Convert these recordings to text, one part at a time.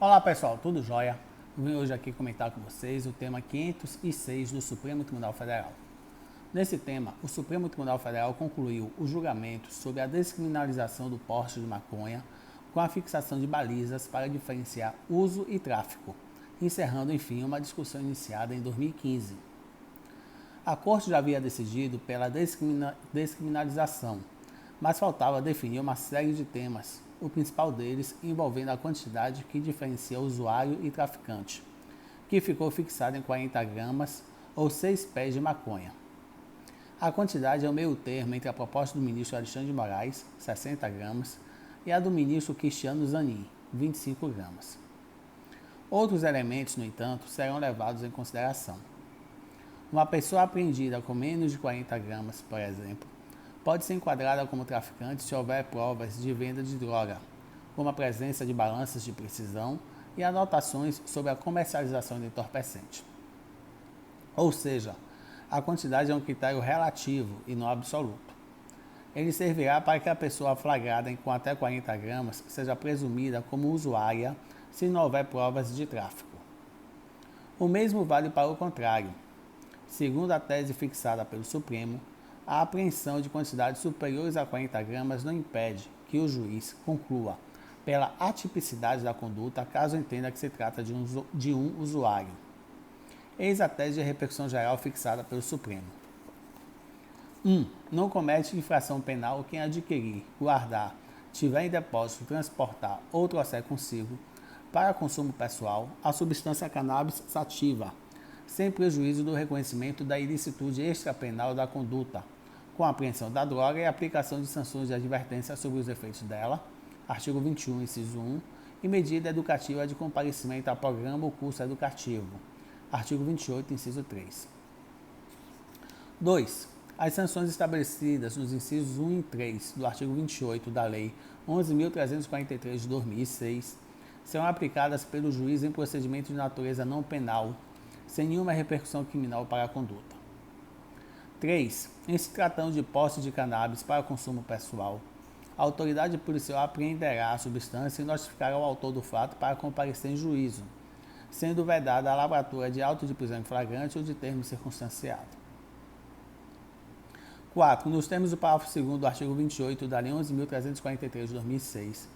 Olá pessoal, tudo jóia? Vim hoje aqui comentar com vocês o tema 506 do Supremo Tribunal Federal. Nesse tema, o Supremo Tribunal Federal concluiu o julgamento sobre a descriminalização do porte de maconha com a fixação de balizas para diferenciar uso e tráfico, encerrando enfim uma discussão iniciada em 2015. A Corte já havia decidido pela descriminalização, mas faltava definir uma série de temas, o principal deles envolvendo a quantidade que diferencia usuário e traficante, que ficou fixada em 40 gramas ou 6 pés de maconha. A quantidade é o meio termo entre a proposta do ministro Alexandre de Moraes, 60 gramas, e a do ministro Cristiano Zanin, 25 gramas. Outros elementos, no entanto, serão levados em consideração. Uma pessoa apreendida com menos de 40 gramas, por exemplo, pode ser enquadrada como traficante se houver provas de venda de droga, como a presença de balanças de precisão e anotações sobre a comercialização de entorpecente. Ou seja, a quantidade é um critério relativo e não absoluto. Ele servirá para que a pessoa flagrada com até 40 gramas seja presumida como usuária se não houver provas de tráfico. O mesmo vale para o contrário. Segundo a tese fixada pelo Supremo, a apreensão de quantidades superiores a 40 gramas não impede que o juiz conclua pela atipicidade da conduta caso entenda que se trata de um usuário. Eis a tese de repercussão geral fixada pelo Supremo. 1. Não comete infração penal quem adquirir, guardar, tiver em depósito, transportar ou trouxer consigo, para consumo pessoal, a substância cannabis sativa, sem prejuízo do reconhecimento da ilicitude extrapenal da conduta, com a apreensão da droga e aplicação de sanções de advertência sobre os efeitos dela, artigo 21, inciso 1, e medida educativa de comparecimento a programa ou curso educativo, artigo 28, inciso 3. 2. As sanções estabelecidas nos incisos 1 e 3 do artigo 28 da Lei 11.343 de 2006 serão aplicadas pelo juiz em procedimento de natureza não penal, sem nenhuma repercussão criminal para a conduta. 3. Em se tratando de posse de cannabis para consumo pessoal, a autoridade policial apreenderá a substância e notificará o autor do fato para comparecer em juízo, sendo vedada a lavratura de auto de prisão em flagrante ou de termo circunstanciado. 4. Nos termos do parágrafo 2º do artigo 28 da Lei 11.343 de 2006,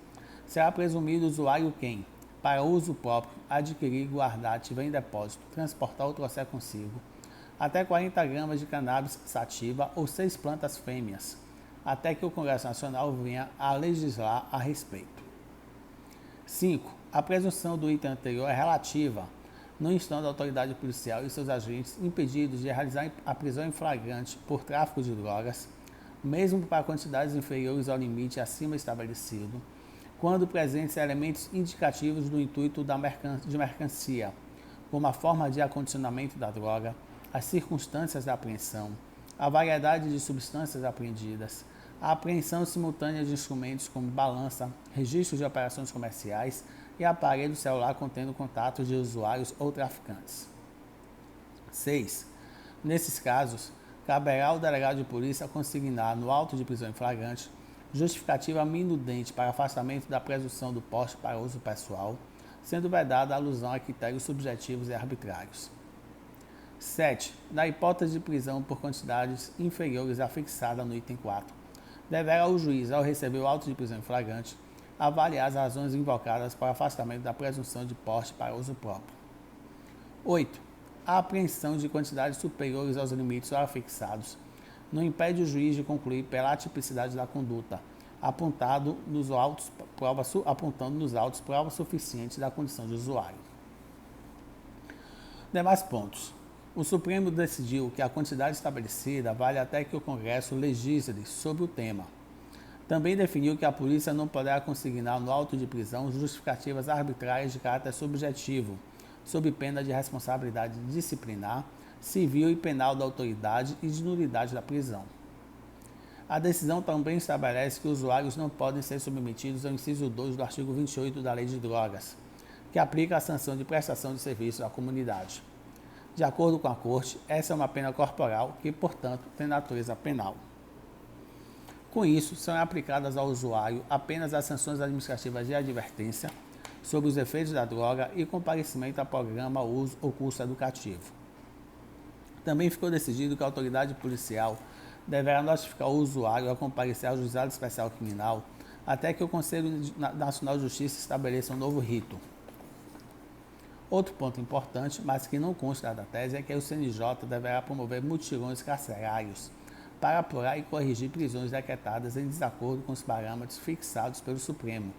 será presumido usuário quem, para uso próprio, adquirir, guardar, tiver em depósito, transportar ou trouxer consigo, até 40 gramas de cannabis sativa ou 6 plantas fêmeas, até que o Congresso Nacional venha a legislar a respeito. 5. A presunção do item anterior é relativa, não estando a autoridade policial e seus agentes impedidos de realizar a prisão em flagrante por tráfico de drogas, mesmo para quantidades inferiores ao limite acima estabelecido, quando presentes elementos indicativos do intuito de mercancia, como a forma de acondicionamento da droga, as circunstâncias da apreensão, a variedade de substâncias apreendidas, a apreensão simultânea de instrumentos como balança, registros de operações comerciais e aparelho celular contendo contatos de usuários ou traficantes. 6. Nesses casos, caberá ao delegado de polícia consignar no auto de prisão em flagrante justificativa minudente para afastamento da presunção do porte para uso pessoal, sendo vedada a alusão a critérios subjetivos e arbitrários. 7. Na hipótese de prisão por quantidades inferiores à fixada no item 4, deverá o juiz, ao receber o auto de prisão em flagrante, avaliar as razões invocadas para afastamento da presunção de porte para uso próprio. 8. A apreensão de quantidades superiores aos limites já fixados não impede o juiz de concluir pela atipicidade da conduta, apontando nos autos provas suficientes da condição de usuário. Demais pontos. O Supremo decidiu que a quantidade estabelecida vale até que o Congresso legisle sobre o tema. Também definiu que a polícia não poderá consignar no auto de prisão justificativas arbitrárias de caráter subjetivo, sob pena de responsabilidade disciplinar, civil e penal da autoridade e de nulidade da prisão. A decisão também estabelece que usuários não podem ser submetidos ao inciso 2 do artigo 28 da Lei de Drogas, que aplica a sanção de prestação de serviço à comunidade. De acordo com a Corte, essa é uma pena corporal que, portanto, tem natureza penal. Com isso, são aplicadas ao usuário apenas as sanções administrativas de advertência, sobre os efeitos da droga e comparecimento a programa, uso ou curso educativo. Também ficou decidido que a autoridade policial deverá notificar o usuário a comparecer ao Juizado Especial Criminal até que o Conselho Nacional de Justiça estabeleça um novo rito. Outro ponto importante, mas que não consta da tese, é que o CNJ deverá promover mutirões carcerários para apurar e corrigir prisões decretadas em desacordo com os parâmetros fixados pelo Supremo,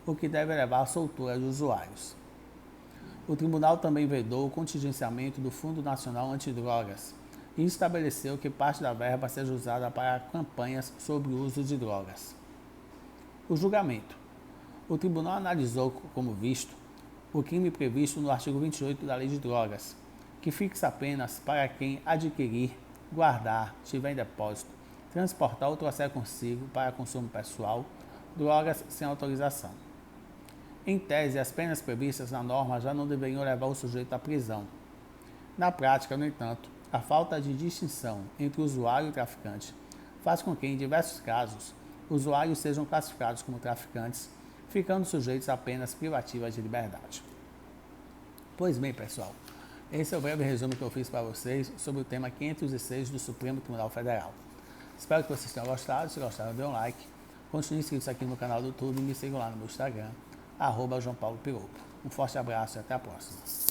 o que deve levar à soltura de usuários. O tribunal também vedou o contingenciamento do Fundo Nacional Antidrogas e estabeleceu que parte da verba seja usada para campanhas sobre o uso de drogas. O julgamento. O tribunal analisou como visto o crime previsto no artigo 28 da Lei de Drogas, que fixa apenas para quem adquirir, guardar, tiver em depósito, transportar ou trouxer consigo para consumo pessoal drogas sem autorização. Em tese, as penas previstas na norma já não deveriam levar o sujeito à prisão. Na prática, no entanto, a falta de distinção entre usuário e traficante faz com que, em diversos casos, usuários sejam classificados como traficantes, ficando sujeitos a penas privativas de liberdade. Pois bem, pessoal, esse é o breve resumo que eu fiz para vocês sobre o tema 506 do Supremo Tribunal Federal. Espero que vocês tenham gostado. Se gostaram, dê um like. Continue inscritos aqui no canal do YouTube e me sigam lá no meu Instagram, @JoãoPauloPiroto. Um forte abraço e até a próxima.